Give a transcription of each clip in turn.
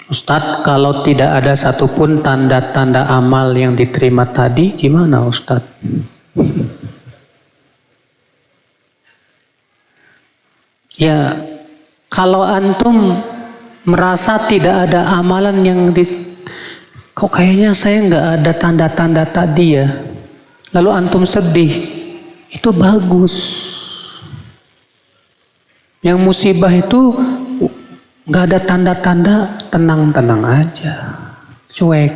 Ustadz, kalau tidak ada satupun tanda-tanda amal yang diterima tadi, gimana Ustadz? Ya, kalau antum merasa tidak ada amalan yang kok kayaknya saya nggak ada tanda-tanda tadi ya, lalu antum sedih, itu bagus. Yang musibah itu nggak ada tanda-tanda, tenang-tenang aja, cuek.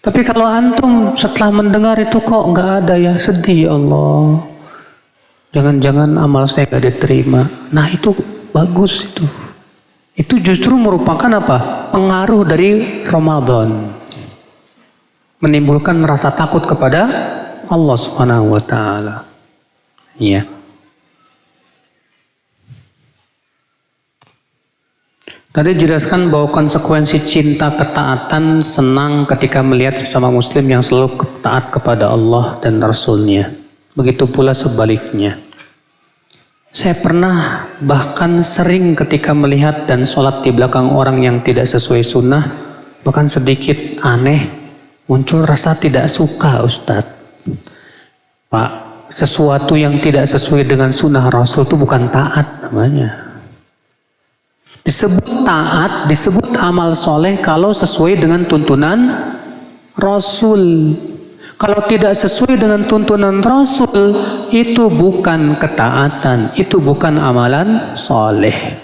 Tapi kalau antum setelah mendengar itu kok nggak ada ya, sedih, ya Allah, jangan-jangan amal saya nggak diterima. Nah itu bagus itu. Itu justru merupakan apa? Pengaruh dari Ramadan. Menimbulkan rasa takut kepada Allah Subhanahu wa taala. Iya. Tadi jelaskan bahwa konsekuensi cinta ketaatan senang ketika melihat sesama muslim yang selalu taat kepada Allah dan Rasul-Nya. Begitu pula sebaliknya. Saya pernah bahkan sering ketika melihat dan sholat di belakang orang yang tidak sesuai sunnah, bahkan sedikit aneh, muncul rasa tidak suka Ustadz. Pak, sesuatu yang tidak sesuai dengan sunnah Rasul itu bukan taat namanya. Disebut taat, disebut amal soleh kalau sesuai dengan tuntunan Rasul. Kalau tidak sesuai dengan tuntunan Rasul, itu bukan ketaatan, itu bukan amalan soleh.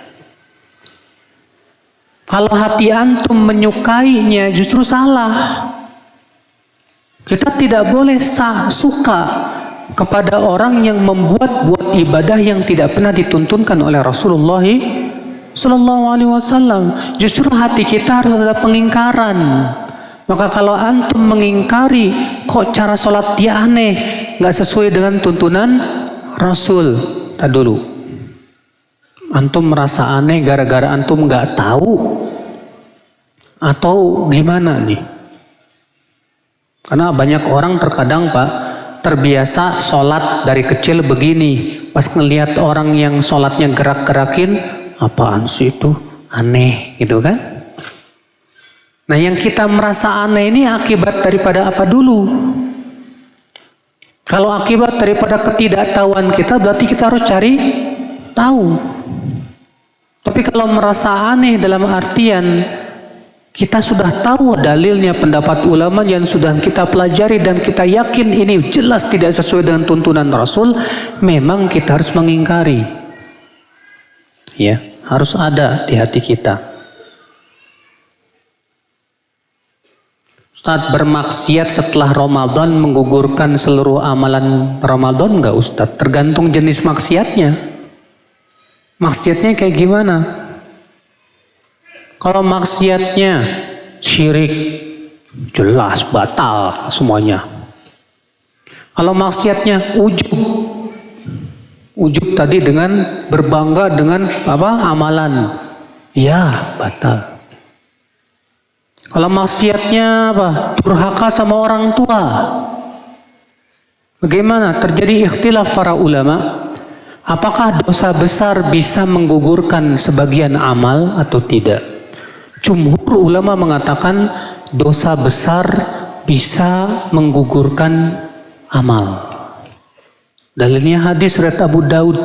Kalau hati antum menyukainya justru salah. Kita tidak boleh suka kepada orang yang buat ibadah yang tidak pernah dituntunkan oleh Rasulullah Sallallahu Alaihi Wasallam. Justru hati kita harus ada pengingkaran. Maka kalau antum mengingkari, kok cara sholat dia aneh, nggak sesuai dengan tuntunan Rasul. Tadi dulu, antum merasa aneh gara-gara antum nggak tahu atau gimana nih? Karena banyak orang terkadang Pak terbiasa sholat dari kecil begini, pas ngelihat orang yang sholatnya gerak-gerakin, apaan sih itu? Aneh gitu kan? Nah yang kita merasa aneh ini akibat daripada apa dulu? Kalau akibat daripada ketidaktahuan kita, berarti kita harus cari tahu. Tapi kalau merasa aneh dalam artian kita sudah tahu dalilnya, pendapat ulama yang sudah kita pelajari dan kita yakin ini jelas tidak sesuai dengan tuntunan Rasul, memang kita harus mengingkari. Ya, harus ada di hati kita. Ustadz, bermaksiat setelah Ramadan menggugurkan seluruh amalan Ramadan enggak Ustadz? Tergantung jenis maksiatnya. Maksiatnya kayak gimana? Kalau maksiatnya syirik, jelas batal semuanya. Kalau maksiatnya ujub tadi dengan berbangga dengan amalan, ya batal. Kalau maksiatnya durhaka sama orang tua, bagaimana? Terjadi ikhtilaf para ulama. Apakah dosa besar bisa menggugurkan sebagian amal atau tidak? Jumhur ulama mengatakan dosa besar bisa menggugurkan amal. Dalilnya hadis riwayat Abu Daud.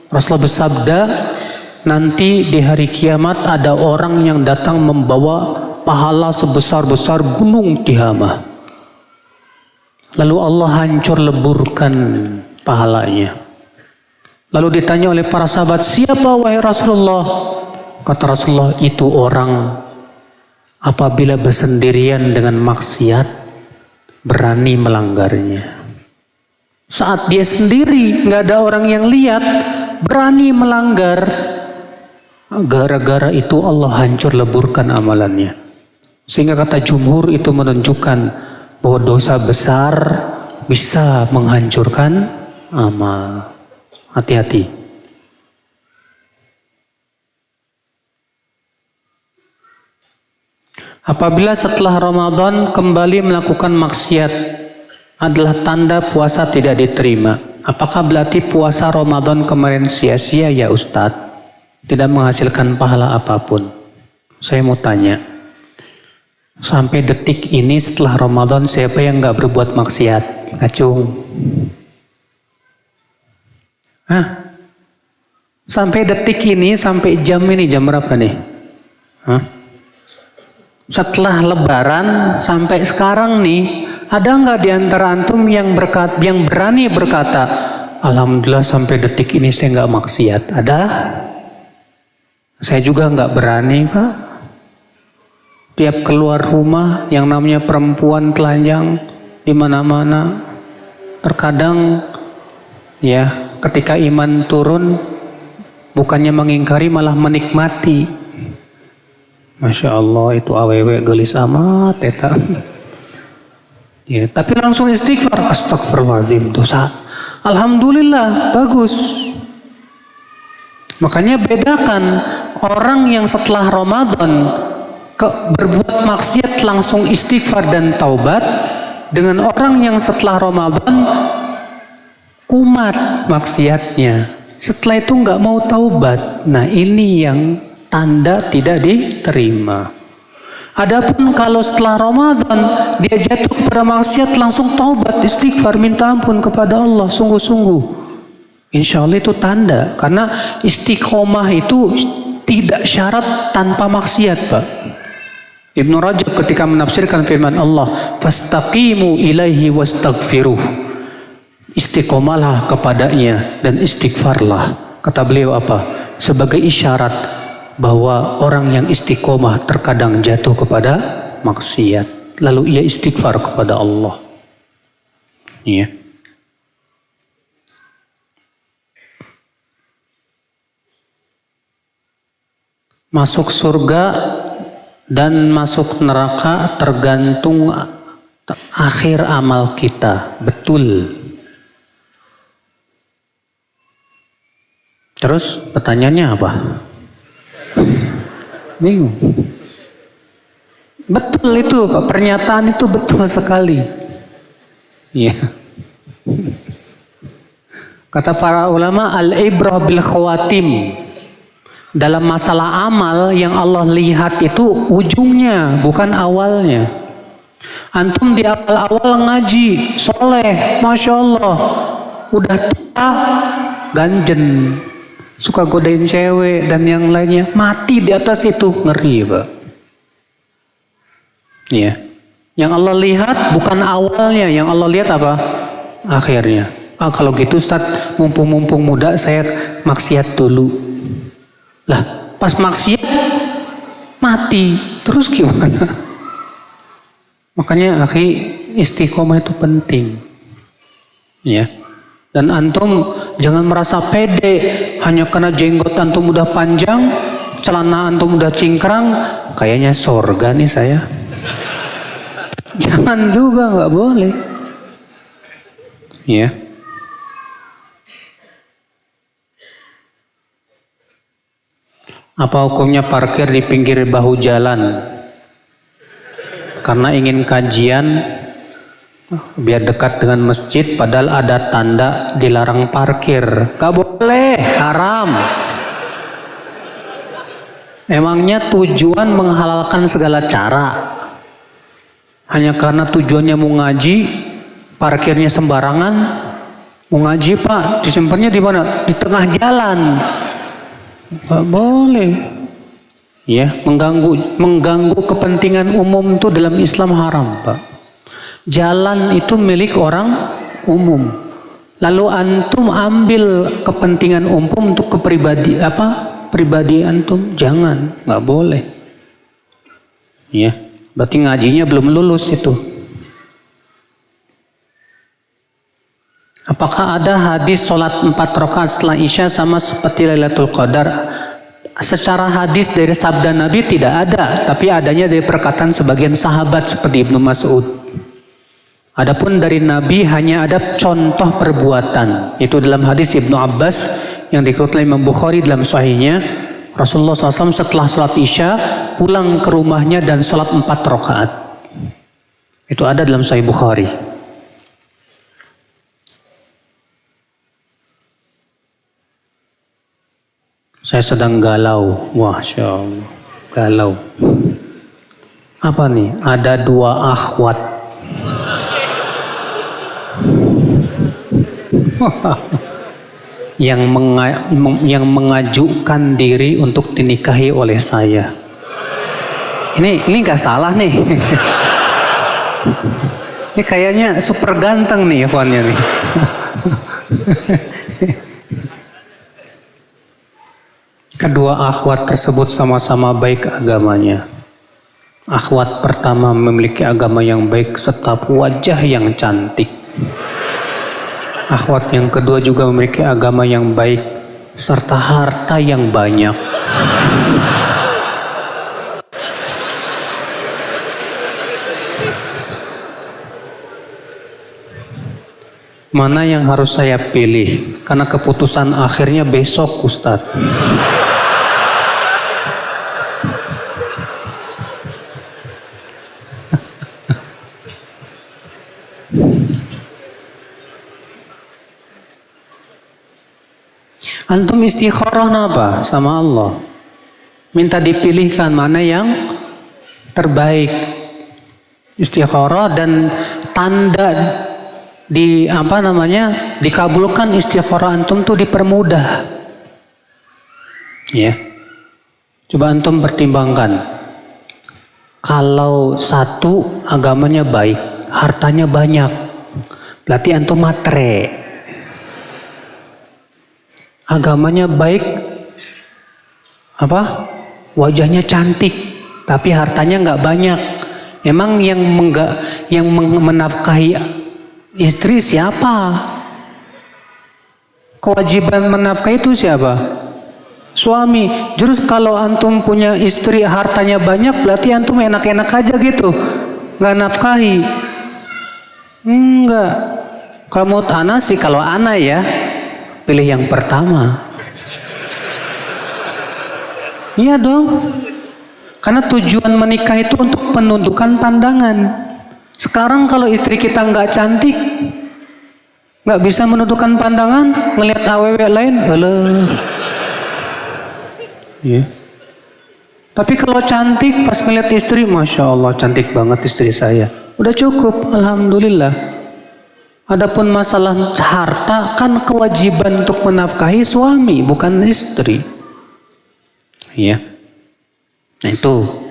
Rasulullah bersabda, nanti di hari kiamat ada orang yang datang membawa pahala sebesar-besar gunung Tihamah. Lalu Allah hancur leburkan pahalanya. Lalu ditanya oleh para sahabat, siapa wahai Rasulullah? Kata Rasulullah, itu orang apabila bersendirian dengan maksiat berani melanggarnya. Saat dia sendiri, nggak ada orang yang lihat, berani melanggar, gara-gara itu Allah hancur leburkan amalannya. Sehingga kata jumhur itu menunjukkan bahwa dosa besar bisa menghancurkan amal. Hati-hati. Apabila setelah Ramadan kembali melakukan maksiat adalah tanda puasa tidak diterima. Apakah berarti puasa Ramadan kemarin sia-sia ya Ustadz? Tidak menghasilkan pahala apapun. Saya mau tanya, sampai detik ini setelah Ramadan siapa yang nggak berbuat maksiat? Ngacung. Hah? Sampai detik ini, sampai jam ini, jam berapa nih? Hah? Setelah Lebaran sampai sekarang nih, ada nggak di antara antum yang berani berkata, Alhamdulillah sampai detik ini saya nggak maksiat? Ada? Saya juga nggak berani, Pak. Tiap keluar rumah, yang namanya perempuan telanjang di mana-mana. Terkadang, ya, ketika iman turun, bukannya mengingkari malah menikmati. Masya Allah, itu awewe gelis amat, eta. Ya, tapi langsung istighfar, astagfirullahaladzim, dosa. Alhamdulillah, bagus. Makanya bedakan orang yang setelah Ramadan berbuat maksiat langsung istighfar dan taubat dengan orang yang setelah Ramadan kumat maksiatnya. Setelah itu nggak mau taubat. Nah, ini yang tanda tidak diterima. Adapun kalau setelah Ramadan dia jatuh kepada maksiat langsung taubat, istighfar, minta ampun kepada Allah sungguh-sungguh. Insya Allah itu tanda, karena istiqomah itu tidak syarat tanpa maksiat, Pak. Ibnu Rajab ketika menafsirkan firman Allah, fastaqimu ilaihi wastaghfiruh. Istiqomalah kepadanya dan istighfarlah. Kata beliau apa? Sebagai isyarat bahwa orang yang istiqomah terkadang jatuh kepada maksiat, lalu ia istighfar kepada Allah. Iya. Masuk surga dan masuk neraka tergantung akhir amal kita. Betul. Terus pertanyaannya apa? Bingung. Betul itu Pak, pernyataan itu betul sekali. Iya. Kata para ulama, al-ibrah bil khawatim. Dalam masalah amal yang Allah lihat itu ujungnya, bukan awalnya. Antum di awal-awal ngaji, soleh, Masya Allah. Udah tua, ganjen. Suka godain cewek dan yang lainnya. Mati di atas itu, ngeri Pak. Iya. Yang Allah lihat bukan awalnya, yang Allah lihat apa? Akhirnya. Kalau gitu Ustaz, mumpung muda saya maksiat dulu. Lah, pas maksiat mati, terus gimana? Makanya akhi, istiqomah itu penting. Ya. Dan antum jangan merasa pede hanya karena jenggot antum udah panjang, celana antum udah cingkrang, kayaknya sorga nih saya. Jangan juga, nggak boleh. Ya. Apa hukumnya parkir di pinggir bahu jalan? Karena ingin kajian biar dekat dengan masjid, padahal ada tanda dilarang parkir. Gak boleh, haram. Emangnya tujuan menghalalkan segala cara? Hanya karena tujuannya mau ngaji, parkirnya sembarangan. Mau ngaji Pak, disimpannya di mana? Di tengah jalan. Gak boleh. Ya, mengganggu kepentingan umum itu dalam Islam haram, Pak. Jalan itu milik orang umum. Lalu antum ambil kepentingan umum untuk pribadi antum, jangan, nggak boleh. Ya, berarti ngajinya belum lulus itu. Apakah ada hadis sholat 4 rakaat setelah Isya sama seperti Lailatul Qadar? Secara hadis dari sabda Nabi tidak ada, tapi adanya dari perkataan sebagian sahabat seperti Ibnu Mas'ud. Adapun dari Nabi hanya ada contoh perbuatan. Itu dalam hadis Ibnu Abbas yang dikutip Imam Bukhari dalam sahihnya. Rasulullah SAW setelah sholat Isya pulang ke rumahnya dan sholat 4 rakaat. Itu ada dalam Sahih Bukhari. Saya sedang galau, Masya Allah. Galau. Apa nih? Ada 2 akhwat. yang mengajukan diri untuk dinikahi oleh saya. Ini nggak salah nih. Ini kayaknya super ganteng nih ikhwannya nih. Kedua akhwat tersebut sama-sama baik agamanya. Akhwat pertama memiliki agama yang baik serta wajah yang cantik. Akhwat yang kedua juga memiliki agama yang baik serta harta yang banyak. Mana yang harus saya pilih? Karena keputusan akhirnya besok, Ustadz. Antum istikharah apa sama Allah? Minta dipilihkan mana yang terbaik. Istikharah dan tanda dikabulkan istikharah antum tuh dipermudah. Ya. Coba antum pertimbangkan. Kalau satu agamanya baik, hartanya banyak, berarti antum matre. Agamanya baik, wajahnya cantik, tapi hartanya nggak banyak. Emang yang menafkahi istri siapa? Kewajiban menafkahi itu siapa? Suami. Terus kalau antum punya istri hartanya banyak, berarti antum enak-enak aja gitu, nggak nafkahi? Enggak. Kalau ana ya, pilih yang pertama. Iya dong. Karena tujuan menikah itu untuk penundukan pandangan. Sekarang kalau istri kita nggak cantik, nggak bisa menundukkan pandangan, ngelihat aww lain, ya. Tapi kalau cantik, pas ngelihat istri, masya Allah cantik banget istri saya, udah cukup, alhamdulillah. Adapun masalah harta kan kewajiban untuk menafkahi suami, bukan istri. Ya. Nah itu.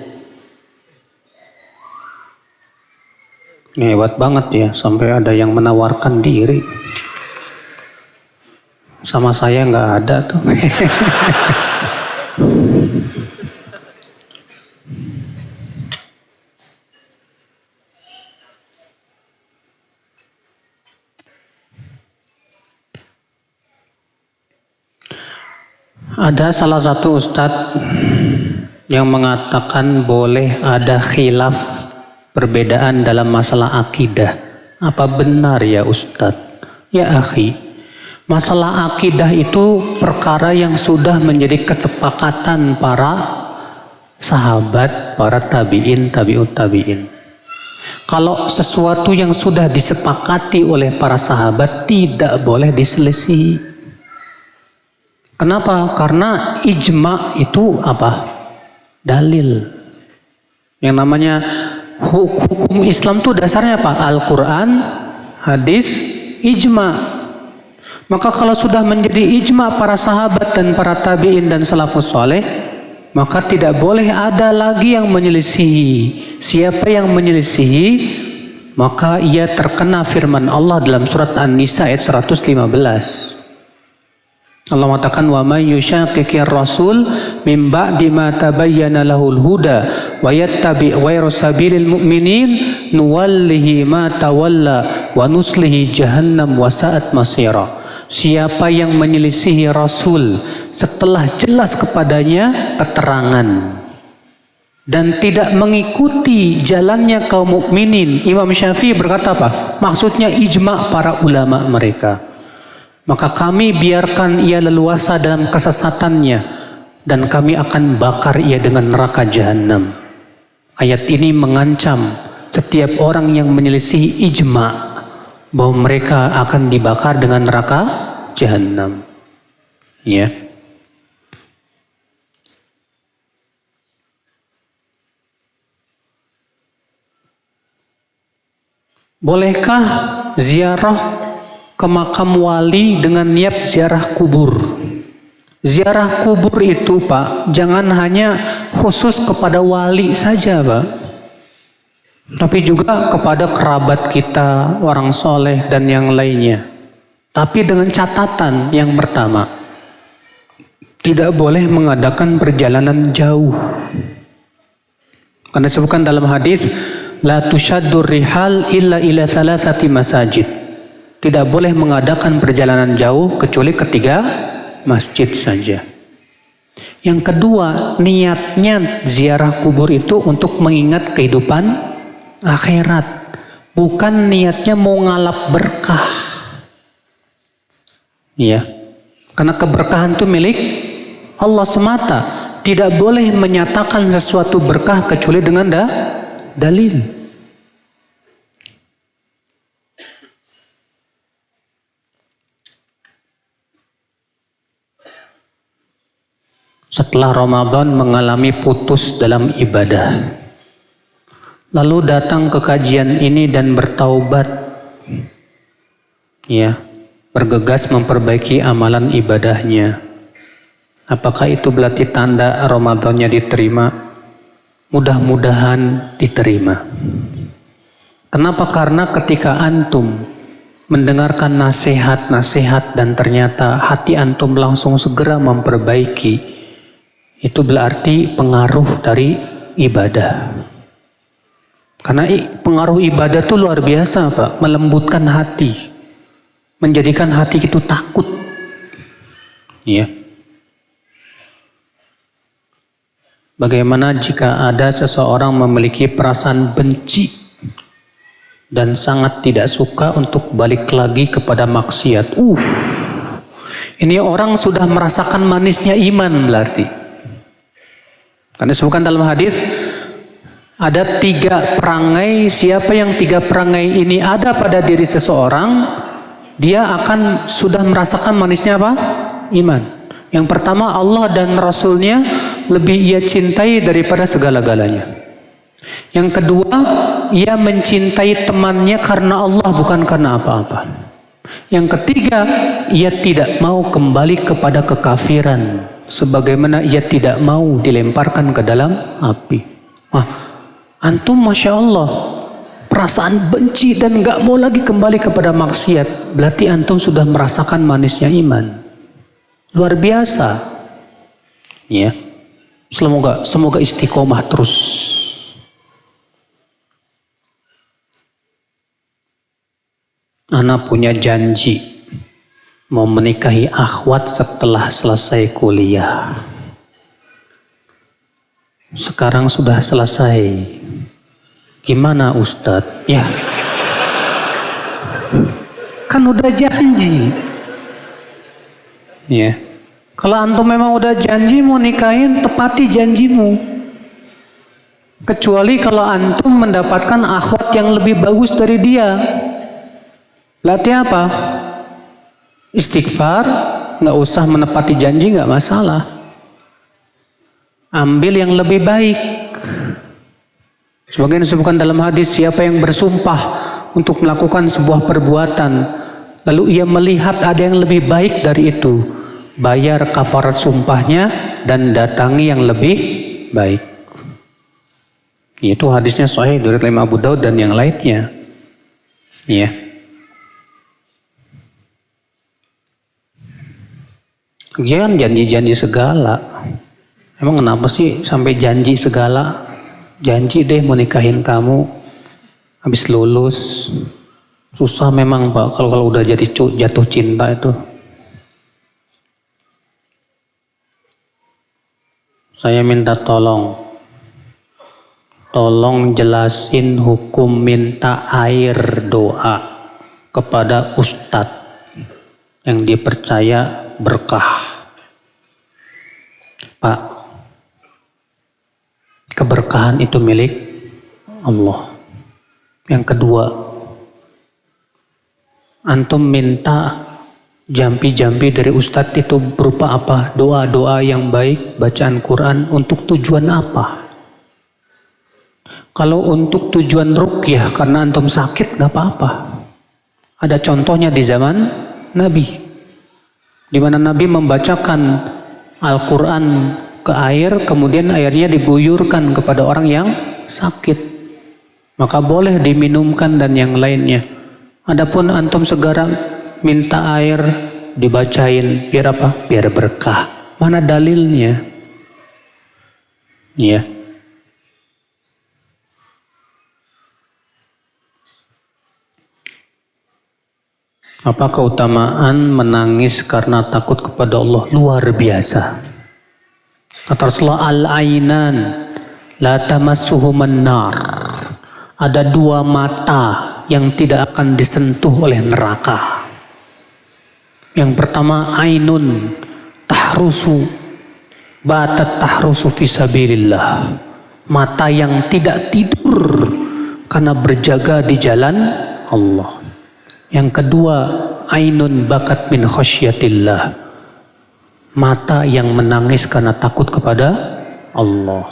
Ini hebat banget ya, sampai ada yang menawarkan diri. Sama saya nggak ada tuh. Ada salah satu ustadz yang mengatakan boleh ada khilaf perbedaan dalam masalah akidah. Apa benar ya ustadz? Ya akhi, masalah akidah itu perkara yang sudah menjadi kesepakatan para sahabat, para tabi'in, tabi'ut tabi'in. Kalau sesuatu yang sudah disepakati oleh para sahabat tidak boleh diselisih. Kenapa? Karena ijma itu apa? Dalil. Yang namanya hukum Islam itu dasarnya apa? Al-Quran, hadis, ijma. Maka kalau sudah menjadi ijma para sahabat dan para tabi'in dan salafus saleh, maka tidak boleh ada lagi yang menyelisihi. Siapa yang menyelisihi, maka ia terkena firman Allah dalam surat An-Nisa ayat 115. Allah mengatakan wa may yushaqiqir rasul mim ba'di ma tabayyana lahul huda wa yattabi' ghayra sabilil mu'minin nuwallihi ma tawalla wa nuslihi jahannam wa sa'at masira. Siapa yang menyelisihi rasul setelah jelas kepadanya keterangan dan tidak mengikuti jalannya kaum mukminin, Imam Syafi'i berkata apa? Maksudnya ijma para ulama mereka. Maka kami biarkan ia leluasa dalam kesesatannya dan kami akan bakar ia dengan neraka jahanam. Ayat ini mengancam setiap orang yang menyelisihi ijma bahwa mereka akan dibakar dengan neraka jahanam. Ya. Bolehkah ziarah ke makam wali dengan niat ziarah kubur? Ziarah kubur itu Pak, jangan hanya khusus kepada wali saja Pak, tapi juga kepada kerabat kita, orang soleh dan yang lainnya. Tapi dengan catatan yang pertama, tidak boleh mengadakan perjalanan jauh. Karena disebutkan dalam hadis, la tushaddur rihal illa ila thalathati masajid. Tidak boleh mengadakan perjalanan jauh kecuali ketiga masjid saja. Yang kedua, niatnya ziarah kubur itu untuk mengingat kehidupan akhirat. Bukan niatnya mau ngalap berkah. Ya. Karena keberkahan itu milik Allah semata. Tidak boleh menyatakan sesuatu berkah kecuali dengan dalil. Setelah Ramadan mengalami putus dalam ibadah, lalu datang ke kajian ini dan bertaubat, ya, bergegas memperbaiki amalan ibadahnya. Apakah itu berarti tanda Ramadannya diterima? Mudah-mudahan diterima. Kenapa? Karena ketika antum mendengarkan nasihat-nasihat dan ternyata hati antum langsung segera memperbaiki, itu berarti pengaruh dari ibadah. Karena pengaruh ibadah itu luar biasa Pak, melembutkan hati, menjadikan hati itu takut. Ya. Bagaimana jika ada seseorang memiliki perasaan benci dan sangat tidak suka untuk balik lagi kepada maksiat? Ini orang sudah merasakan manisnya iman berarti. Karena disebutkan dalam hadis ada 3 perangai, siapa yang 3 perangai ini ada pada diri seseorang, dia akan sudah merasakan manisnya apa? Iman. Yang pertama, Allah dan Rasulnya lebih ia cintai daripada segala-galanya. Yang kedua, ia mencintai temannya karena Allah bukan karena apa-apa. Yang ketiga, ia tidak mau kembali kepada kekafiran, sebagaimana ia tidak mau dilemparkan ke dalam api. Wah, antum Masya Allah, perasaan benci dan gak mau lagi kembali kepada maksiat, berarti antum sudah merasakan manisnya iman. Luar biasa. Ya. Semoga istiqomah terus. Ana punya janji mau menikahi akhwat setelah selesai kuliah. Sekarang sudah selesai. Gimana Ustadz? Ya. Kan udah janji. Ya. Kalau antum memang udah janji mau nikahin, tepati janjimu. Kecuali kalau antum mendapatkan akhwat yang lebih bagus dari dia. Berarti apa? Istighfar, nggak usah menepati janji, nggak masalah. Ambil yang lebih baik. Sebagian disebutkan dalam hadis, siapa yang bersumpah untuk melakukan sebuah perbuatan, lalu ia melihat ada yang lebih baik dari itu, bayar kafarat sumpahnya dan datangi yang lebih baik. Itu hadisnya sahih dari Imam Abu Daud dan yang lainnya. Ya. Jangan janji-janji segala. Emang kenapa sih sampai janji segala? Janji deh mau nikahin kamu habis lulus. Susah memang Pak kalau udah jadi jatuh cinta itu. Saya minta tolong jelasin hukum minta air doa kepada ustadz yang dipercaya berkah. Pak, keberkahan itu milik Allah. Yang kedua, antum minta jampi-jampi dari ustadz itu berupa apa? Doa-doa yang baik, bacaan Quran, untuk tujuan apa? Kalau untuk tujuan ruqyah karena antum sakit nggak apa-apa. Ada contohnya di zaman Nabi, di mana Nabi membacakan Al-Quran ke air, kemudian airnya diguyurkan kepada orang yang sakit, maka boleh diminumkan dan yang lainnya. Adapun antum segera minta air dibacain, biar apa? Biar berkah. Mana dalilnya? Ya. Apa keutamaan menangis karena takut kepada Allah? Luar biasa. Kata Rasulullah, al-ainan la tamassuhuman nar. Ada dua mata yang tidak akan disentuh oleh neraka. Yang pertama, ainun tahrusu batat tahrusu fisabilillah. Mata yang tidak tidur karena berjaga di jalan Allah. Yang kedua, ainun bakat min khasyatillah. Mata yang menangis karena takut kepada Allah.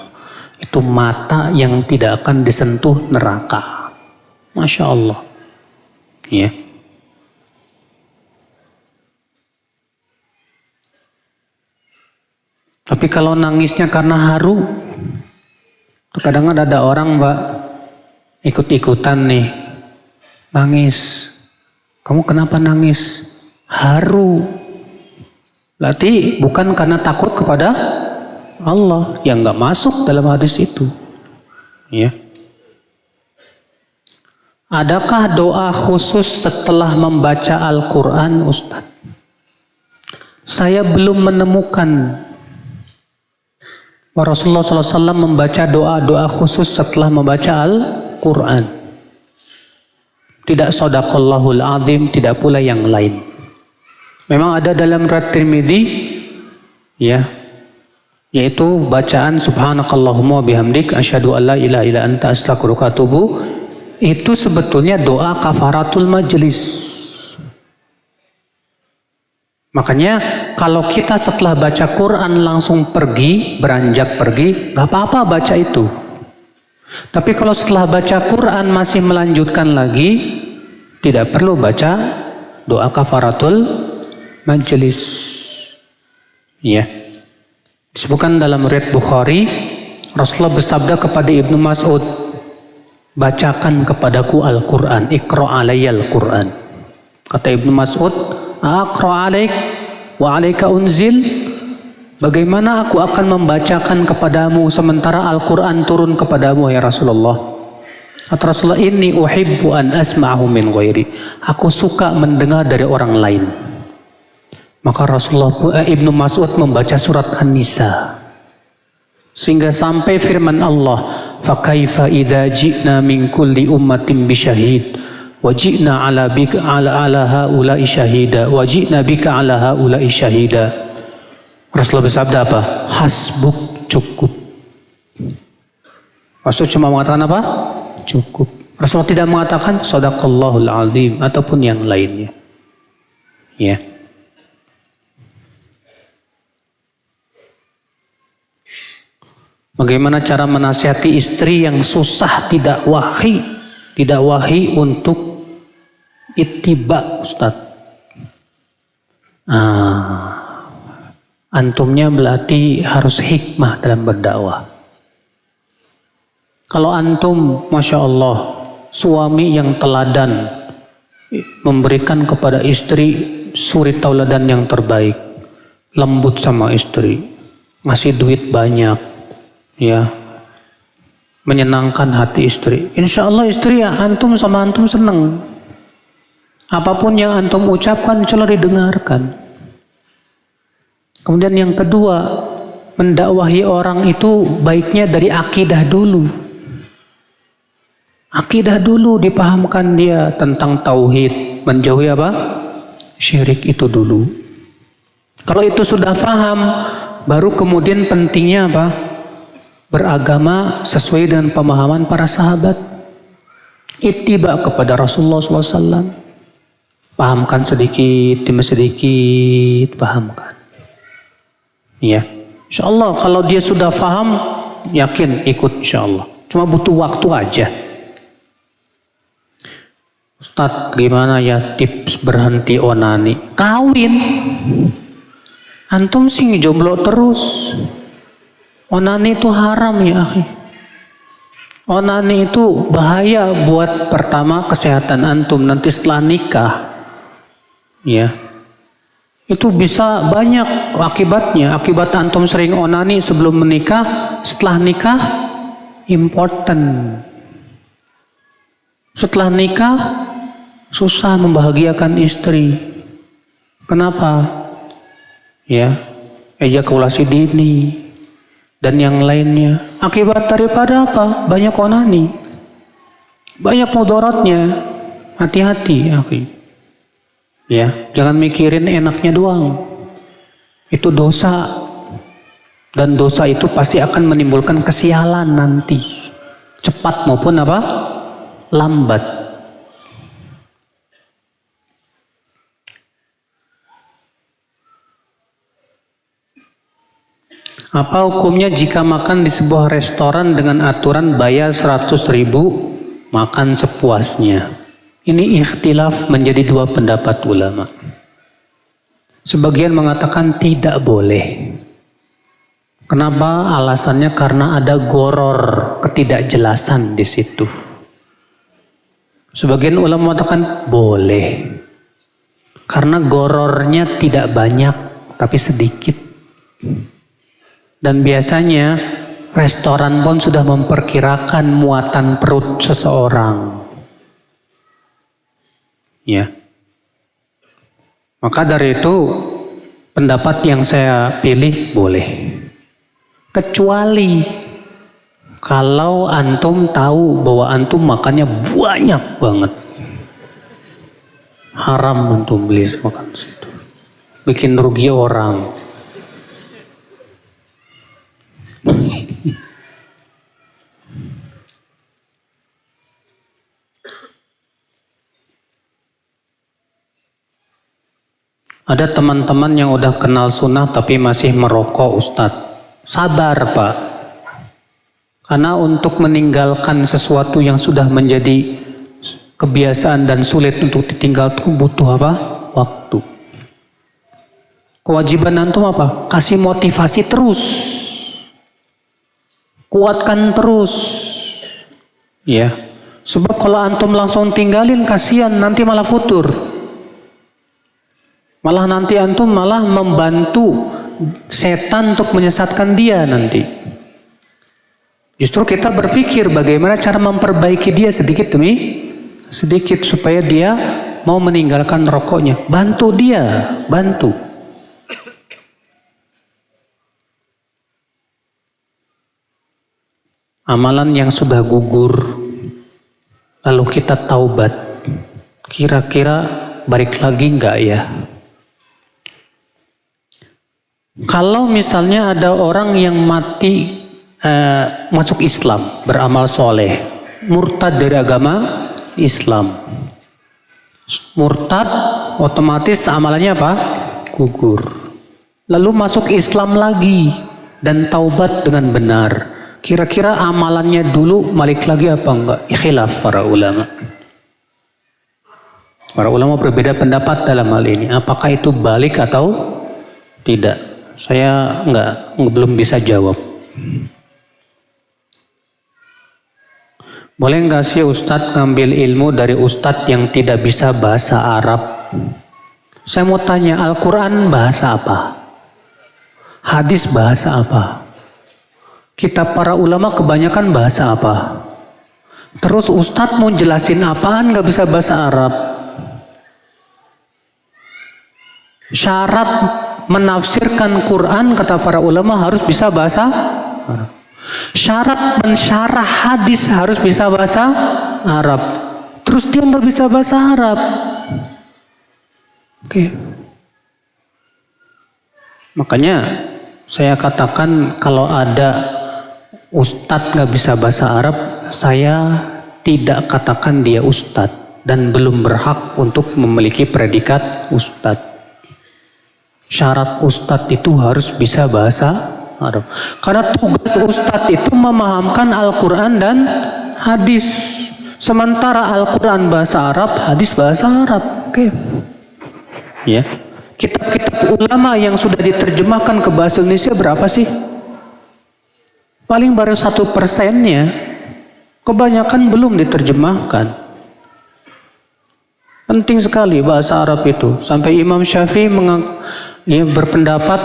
Itu mata yang tidak akan disentuh neraka. Masya Allah. Ya. Tapi kalau nangisnya karena haru, kadang ada orang mbak ikut-ikutan nih nangis. Kamu kenapa nangis? Haru. Berarti bukan karena takut kepada Allah, yang nggak masuk dalam hadis itu. Ya. Adakah doa khusus setelah membaca Al-Quran, Ustaz? Saya belum menemukan Rasulullah SAW membaca doa-doa khusus setelah membaca Al-Quran. Tidak shadaqallahul azim, tidak pula yang lain. Memang ada dalam riwayat Tirmidzi, ya, yaitu bacaan subhanakallahumma bihamdik asyhadu an la ilaha illa anta astaghfiruka wa atubu. Itu sebetulnya doa kafaratul majlis. Makanya kalau kita setelah baca Quran langsung pergi, beranjak pergi, gak apa-apa baca itu. Tapi kalau setelah baca Quran masih melanjutkan lagi, tidak perlu baca doa kafaratul majlis. Ya. Disebutkan dalam riwayat Bukhari, Rasulullah bersabda kepada Ibnu Mas'ud, bacakan kepadaku Al-Quran, iqra' alayya Al-Quran. Kata Ibnu Mas'ud, aqra' alaik wa alaika unzil. Bagaimana aku akan membacakan kepadamu sementara Al-Quran turun kepadamu ya Rasulullah? Kata Rasulullah, inni uhibbu an asma'ahu min ghairi. Aku suka mendengar dari orang lain. Maka Rasulullah Ibnu Mas'ud membaca surat An-Nisa. Sehingga sampai firman Allah, فَكَيْفَ إِذَا جِئْنَا مِنْ كُلِّ أُمَّةٍ بِشَهِيدٍ وَجِئْنَا عَلَى هَؤُلَاءِ شَهِيدًا وَجِئْنَا بِكَ عَلَى هَؤُلَاءِ شَهِيدًا. Rasulullah bersabda apa? Hasbuk, cukup. Rasul cuma mengatakan apa? Cukup. Rasulullah tidak mengatakan shadaqallahul azim ataupun yang lainnya. Ya. Bagaimana cara menasihati istri yang susah tidak wahi untuk ittiba, Ustaz? Antumnya berarti harus hikmah dalam berdakwah. Kalau antum, Masya Allah, suami yang teladan, memberikan kepada istri suri tauladan yang terbaik, lembut sama istri, ngasih duit banyak, ya, menyenangkan hati istri. Insya Allah istri ya antum sama antum senang. Apapun yang antum ucapkan, insya Allah didengarkan. Kemudian yang kedua, mendakwahi orang itu baiknya dari akidah dulu. Akidah dulu dipahamkan dia tentang tauhid, menjauhi apa? Syirik itu dulu. Kalau itu sudah paham, baru kemudian pentingnya apa? Beragama sesuai dengan pemahaman para sahabat. Ittiba kepada Rasulullah SAW. Pahamkan sedikit demi sedikit, pahamkan. Ya, insya Allah kalau dia sudah paham, yakin ikut insya Allah. Cuma butuh waktu aja. Ustadz, gimana ya tips berhenti onani? Kawin. Antum sih jomblo terus. Onani itu haram ya akhi. Onani itu bahaya buat pertama kesehatan antum, nanti setelah nikah. Ya. Itu bisa banyak akibatnya. Akibat antum sering onani sebelum menikah, setelah nikah important. Setelah nikah susah membahagiakan istri. Kenapa? Ya, ejakulasi dini dan yang lainnya. Akibat daripada apa? Banyak onani. Banyak mudaratnya. Hati-hati, akhi. Ya, jangan mikirin enaknya doang. Itu dosa. Dan dosa itu pasti akan menimbulkan kesialan nanti. Cepat maupun apa? Lambat. Apa hukumnya jika makan di sebuah restoran dengan aturan bayar 100.000, makan sepuasnya? Ini ikhtilaf menjadi dua pendapat ulama. Sebagian mengatakan tidak boleh. Kenapa? Alasannya karena ada goror, ketidakjelasan di situ. Sebagian ulama mengatakan boleh. Karena gorornya tidak banyak, tapi sedikit. Dan biasanya restoran pun sudah memperkirakan muatan perut seseorang. Ya. Maka dari itu pendapat yang saya pilih boleh. Kecuali kalau antum tahu bahwa antum makannya banyak banget. Haram antum beli makan situ. Bikin rugi orang. Ada teman-teman yang udah kenal sunnah tapi masih merokok, Ustadz. Sabar Pak. Karena untuk meninggalkan sesuatu yang sudah menjadi kebiasaan dan sulit untuk ditinggal itu butuh apa? Waktu. Kewajiban antum apa? Kasih motivasi terus. Kuatkan terus. Ya. Sebab kalau antum langsung tinggalin kasihan nanti malah futur. Malah nanti antum malah membantu setan untuk menyesatkan dia nanti. Justru kita berpikir bagaimana cara memperbaiki dia sedikit demi sedikit supaya dia mau meninggalkan rokoknya. Bantu dia, bantu. Amalan yang sudah gugur, lalu kita taubat, kira-kira balik lagi enggak ya? Kalau misalnya ada orang yang mati masuk Islam, beramal soleh, murtad dari agama Islam. Murtad otomatis amalannya apa? Gugur. Lalu masuk Islam lagi dan taubat dengan benar. Kira-kira amalannya dulu balik lagi apa enggak? Khilaf para ulama. Para ulama berbeda pendapat dalam hal ini. Apakah itu balik atau tidak? Saya belum bisa jawab. Boleh nggak sih Ustadz ngambil ilmu dari Ustadz yang tidak bisa bahasa Arab? Saya mau tanya, Al-Quran bahasa apa? Hadis bahasa apa? Kitab para ulama kebanyakan bahasa apa? Terus Ustadz mau jelasin apaan nggak bisa bahasa Arab? Syarat menafsirkan Quran kata para ulama harus bisa bahasa Arab. Syarat mensyarah hadis harus bisa bahasa Arab. Terus dia nggak bisa bahasa Arab. Oke. Makanya saya katakan kalau ada ustadz nggak bisa bahasa Arab, saya tidak katakan dia ustadz dan belum berhak untuk memiliki predikat ustadz. Syarat ustadz itu harus bisa bahasa Arab. Karena tugas ustadz itu memahamkan Al-Quran dan hadis. Sementara Al-Quran bahasa Arab, hadis bahasa Arab. Oke. Ya. Kitab-kitab ulama yang sudah diterjemahkan ke bahasa Indonesia berapa sih? Paling baru 1%-nya. Kebanyakan belum diterjemahkan. Penting sekali bahasa Arab itu. Sampai Imam Syafi'i berpendapat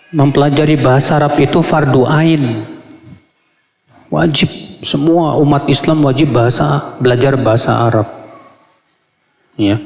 mempelajari bahasa Arab itu fardu ain. Wajib, semua umat Islam wajib belajar bahasa Arab. Ya.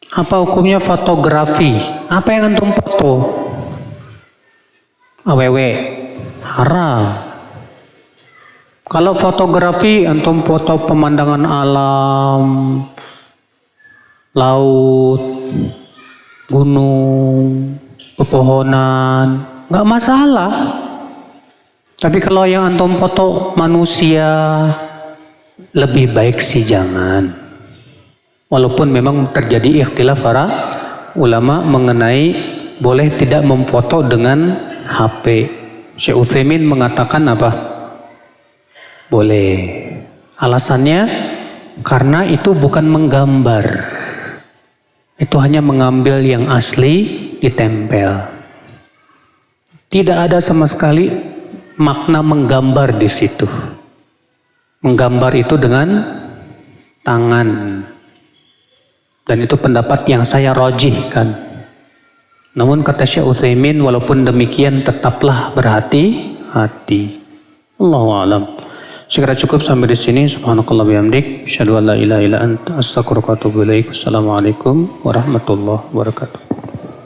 Apa hukumnya fotografi? Apa yang antum foto? Awewe, haram. Kalau fotografi antum foto pemandangan alam, laut, gunung, pepohonan, nggak masalah. Tapi kalau yang antum foto manusia, lebih baik sih jangan. Walaupun memang terjadi ikhtilaf para ulama mengenai boleh tidak memfoto dengan HP. Syekh Utsaimin mengatakan apa? Boleh. Alasannya karena itu bukan menggambar. Itu hanya mengambil yang asli ditempel. Tidak ada sama sekali makna menggambar di situ. Menggambar itu dengan tangan. Dan itu pendapat yang saya rojihkan. Namun kata Syekh Utsaimin, walaupun demikian tetaplah berhati-hati. Allahu a'lam. Segera cukup sampai di sini. Subhanakallah bihamdik. Asyhadu an la ilaha illa anta astaghfiruka wa atubu ilaik. Assalamualaikum warahmatullahi wabarakatuh.